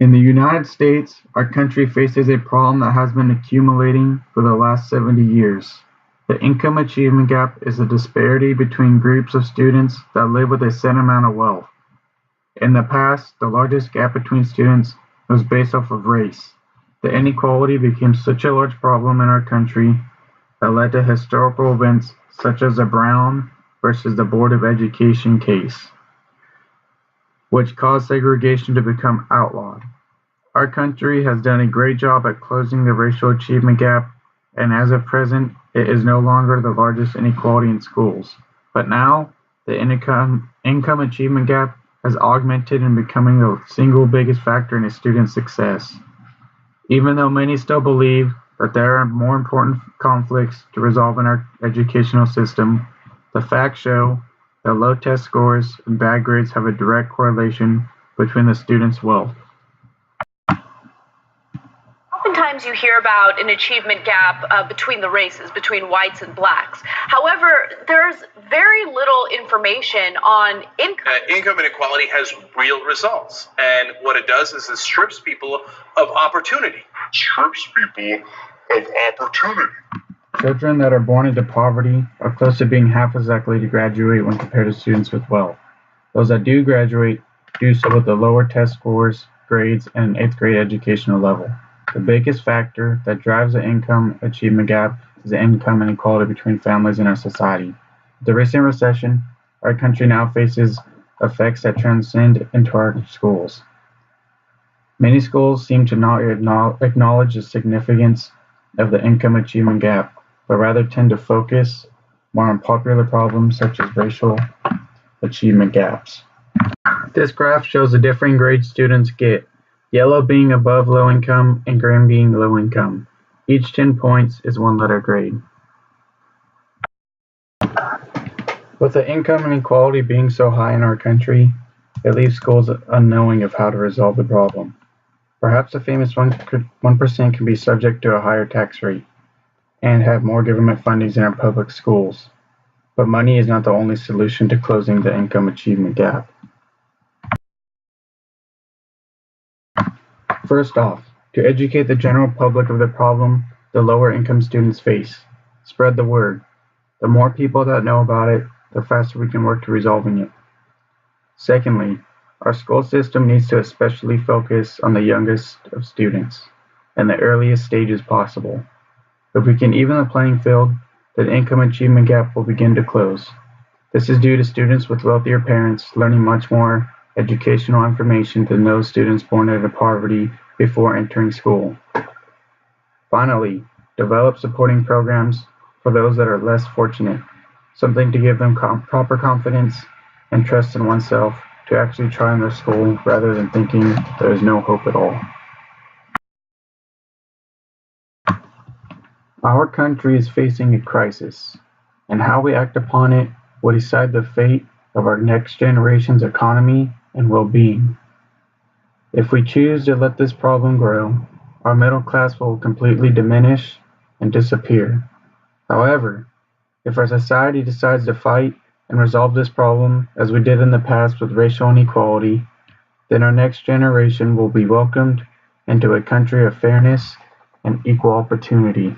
In the United States, our country faces a problem that has been accumulating for the last 70 years. The income achievement gap is the disparity between groups of students that live with a set amount of wealth. In the past, the largest gap between students was based off of race. The inequality became such a large problem in our country that led to historical events such as the Brown versus the Board of Education case, which caused segregation to become outlawed. Our country has done a great job at closing the racial achievement gap, and as of present, it is no longer the largest inequality in schools. But now, the income achievement gap has augmented and becoming the single biggest factor in a student's success. Even though many still believe that there are more important conflicts to resolve in our educational system, the facts show that low test scores and bad grades have a direct correlation between the student's wealth. Oftentimes you hear about an achievement gap between the races, between whites and blacks. However, there's very little information on income. Income inequality has real results. And what it does is it strips people of opportunity. Children that are born into poverty are close to being half as likely to graduate when compared to students with wealth. Those that do graduate do so with the lower test scores, grades, and an 8th grade educational level. The biggest factor that drives the income achievement gap is the income inequality between families in our society. With the recent recession, our country now faces effects that transcend into our schools. Many schools seem to not acknowledge the significance of the income achievement gap, but rather tend to focus more on popular problems such as racial achievement gaps. This graph shows the differing grades students get, yellow being above low income and green being low income. Each 10 points is one letter grade. With the income inequality being so high in our country, it leaves schools unknowing of how to resolve the problem. Perhaps the famous 1% can be subject to a higher tax rate and have more government fundings in our public schools. But money is not the only solution to closing the income achievement gap. First off, to educate the general public of the problem the lower income students face. Spread the word. The more people that know about it, the faster we can work to resolving it. Secondly, our school system needs to especially focus on the youngest of students and the earliest stages possible. If we can even the playing field, the income achievement gap will begin to close. This is due to students with wealthier parents learning much more educational information than those students born out of poverty before entering school. Finally, develop supporting programs for those that are less fortunate, something to give them proper confidence and trust in oneself to actually try in their school rather than thinking there is no hope at all. Our country is facing a crisis, and how we act upon it will decide the fate of our next generation's economy and well-being. If we choose to let this problem grow, our middle class will completely diminish and disappear. However, if our society decides to fight and resolve this problem as we did in the past with racial inequality, then our next generation will be welcomed into a country of fairness and equal opportunity.